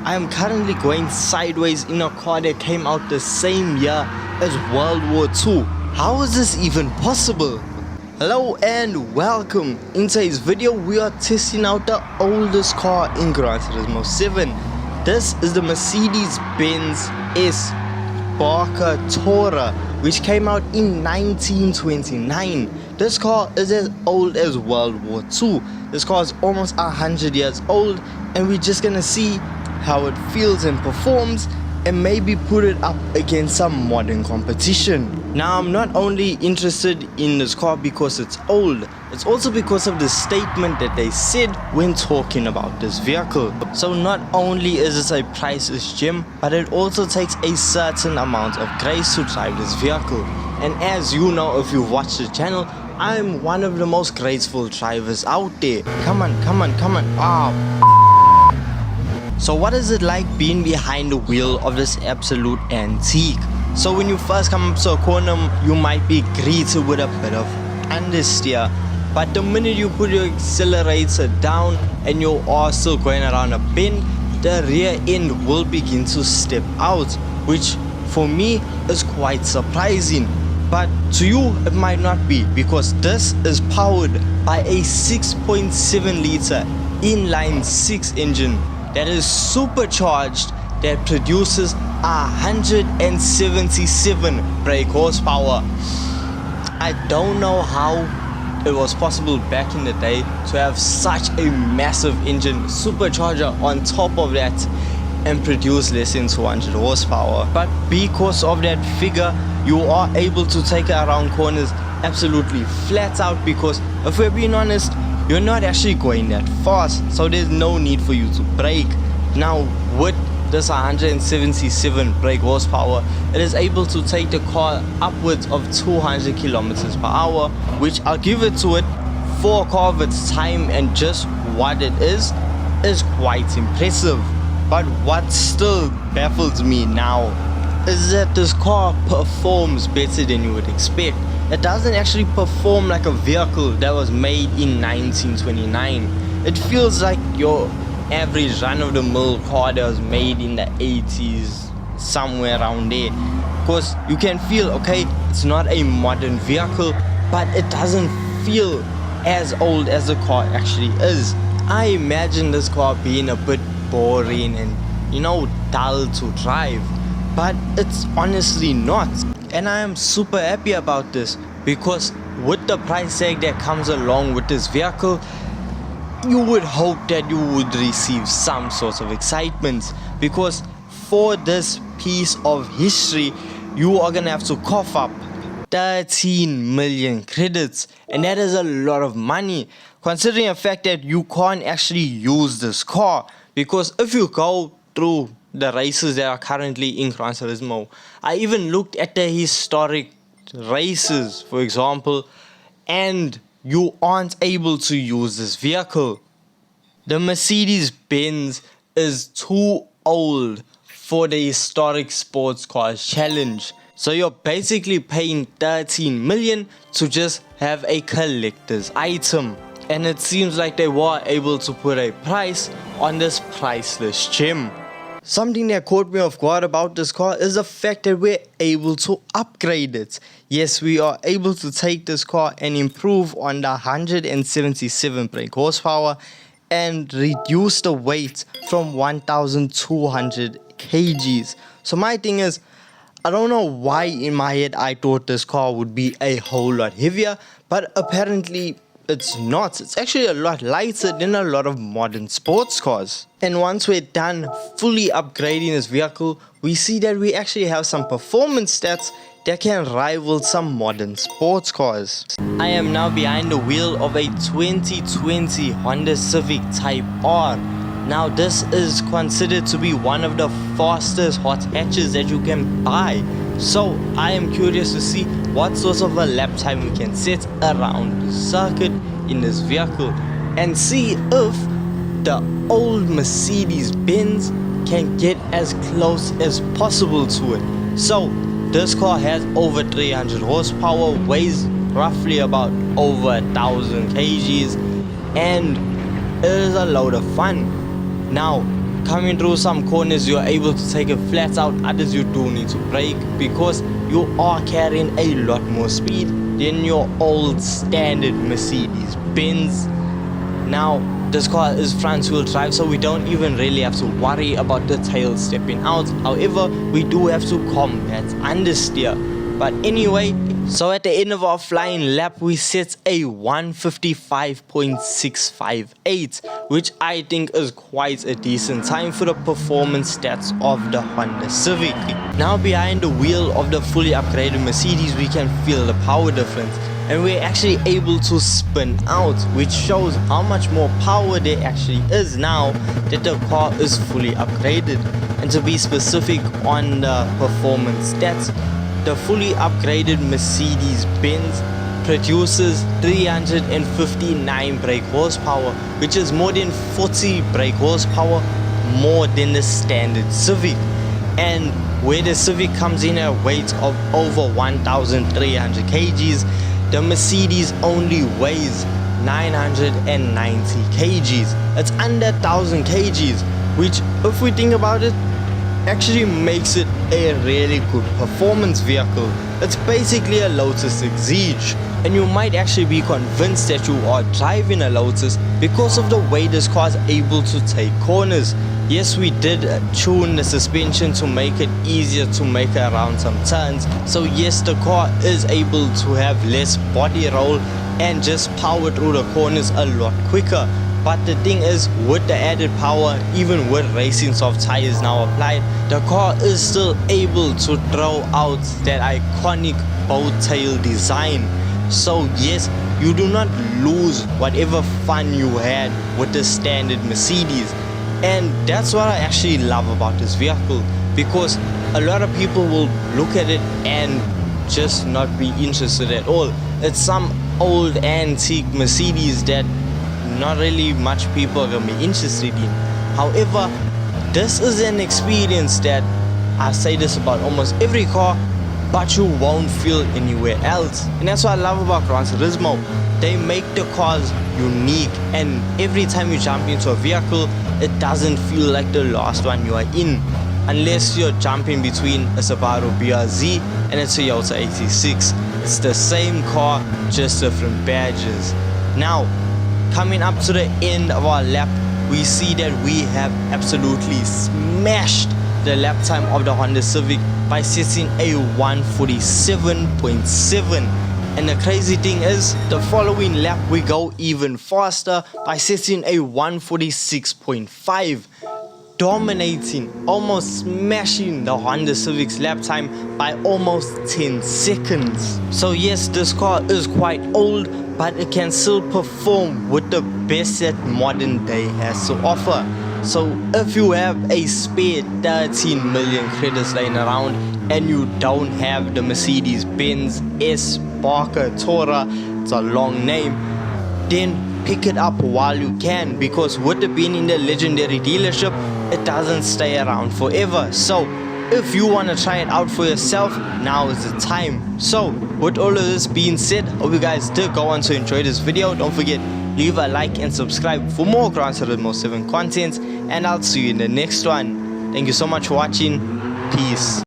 I am currently going sideways in a car that came out the same year as World War II. How is this even possible? Hello and welcome. In today's video we are testing out the oldest car in Gran Turismo 7. This is the Mercedes-benz S Barker Tourer, which came out in 1929. This car is as old as World War II. This car is almost 100 years old, and we're just gonna see how it feels and performs and maybe put it up against some modern competition. Now, I'm not only interested in this car because it's old, it's also because of the statement that they said when talking about this vehicle. So not only is it a priceless gem, but it also takes a certain amount of grace to drive this vehicle. And as you know, if you've watched the channel, I'm one of the most graceful drivers out there. Come on. So what is it like being behind the wheel of this absolute antique? So when you first come up to a corner, you might be greeted with a bit of understeer. But the minute you put your accelerator down and you are still going around a bend, the rear end will begin to step out, which for me is quite surprising. But to you it might not be, because this is powered by a 6.7 liter inline 6 engine that is supercharged, that produces 177 brake horsepower. I don't know how it was possible back in the day to have such a massive engine supercharger on top of that and produce less than 200 horsepower. But because of that figure, you are able to take it around corners absolutely flat out, because if we're being honest, you're not actually going that fast, so there's no need for you to brake. Now with this 177 brake horsepower, it is able to take the car upwards of 200 kilometers per hour, which I'll give it to it for a car of its time and just what it is quite impressive. But what still baffles me now is that this car performs better than you would expect. It doesn't actually perform like a vehicle that was made in 1929. It feels like your average run-of-the-mill car that was made in the 80s, somewhere around there. Because you can feel, okay, it's not a modern vehicle, but it doesn't feel as old as the car actually is. I imagine this car being a bit boring and, dull to drive, but it's honestly not. And I am super happy about this, because with the price tag that comes along with this vehicle, you would hope that you would receive some sort of excitement, because for this piece of history you are gonna have to cough up 13 million credits, and that is a lot of money considering the fact that you can't actually use this car. Because if you go through the races that are currently in Gran Turismo, I even looked at the historic races, for example, and you aren't able to use this vehicle. The Mercedes-Benz is too old for the historic sports cars challenge. So you're basically paying 13 million to just have a collector's item. And it seems like they were able to put a price on this priceless gem. Something that caught me off guard about this car is the fact that we're able to upgrade it. Yes, we are able to take this car and improve on the 177 brake horsepower and reduce the weight from 1200 kgs. So my thing is, I don't know why in my head I thought this car would be a whole lot heavier, but apparently it's not. It's actually a lot lighter than a lot of modern sports cars. And once we're done fully upgrading this vehicle, we see that we actually have some performance stats that can rival some modern sports cars. I am now behind the wheel of a 2020 Honda Civic Type R. Now this is considered to be one of the fastest hot hatches that you can buy. So I am curious to see what sort of a lap time we can set around the circuit in this vehicle, and see if the old Mercedes-Benz can get as close as possible to it. So this car has over 300 horsepower, weighs roughly about over 1000 kgs, and it is a load of fun. Now coming through some corners you're able to take it flat out, others you do need to brake because you are carrying a lot more speed than your old standard Mercedes-Benz. Now this car is front wheel drive, so we don't even really have to worry about the tail stepping out. However, we do have to combat understeer. But anyway, so at the end of our flying lap we set a 155.658, which I think is quite a decent time for the performance stats of the Honda Civic. Now behind the wheel of the fully upgraded Mercedes we can feel the power difference, and we're actually able to spin out, which shows how much more power there actually is now that the car is fully upgraded. And to be specific on the performance stats, the fully upgraded Mercedes-Benz produces 359 brake horsepower, which is more than 40 brake horsepower more than the standard Civic. And where the Civic comes in at a weight of over 1,300 kgs, the Mercedes only weighs 990 kgs. It's under 1,000 kgs, which, if we think about it, actually makes it a really good performance vehicle. It's basically a Lotus Exige, and you might actually be convinced that you are driving a Lotus because of the way this car is able to take corners. Yes, we did tune the suspension to make it easier to make around some turns, so yes, the car is able to have less body roll and just power through the corners a lot quicker. But the thing is, with the added power, even with racing soft tires now applied, the car is still able to throw out that iconic bow tail design. So yes, you do not lose whatever fun you had with the standard Mercedes. And that's what I actually love about this vehicle, because a lot of people will look at it and just not be interested at all. It's some old antique Mercedes that not really much people are gonna be interested in. However, this is an experience that I say this about almost every car, but you won't feel anywhere else. And that's what I love about Gran Turismo. They make the cars unique, and every time you jump into a vehicle, it doesn't feel like the last one you are in, unless you're jumping between a Subaru BRZ and a Toyota 86. It's the same car, just different badges. Now, coming up to the end of our lap, we see that we have absolutely smashed the lap time of the Honda Civic by setting a 147.7. And the crazy thing is, the following lap we go even faster by setting a 146.5, dominating, almost smashing the Honda Civic's lap time by almost 10 seconds. So yes, this car is quite old, but it can still perform with the best that modern day has to offer. So if you have a spare 13 million credits laying around and you don't have the Mercedes-Benz S Barker Tourer, it's a long name, then pick it up while you can, because with it being in the legendary dealership, it doesn't stay around forever. So if you want to try it out for yourself, now is the time. So with all of this being said, hope you guys did go on to enjoy this video. Don't forget, leave a like and subscribe for more Gran Turismo 7 content, and I'll see you in the next one. Thank you so much for watching. Peace.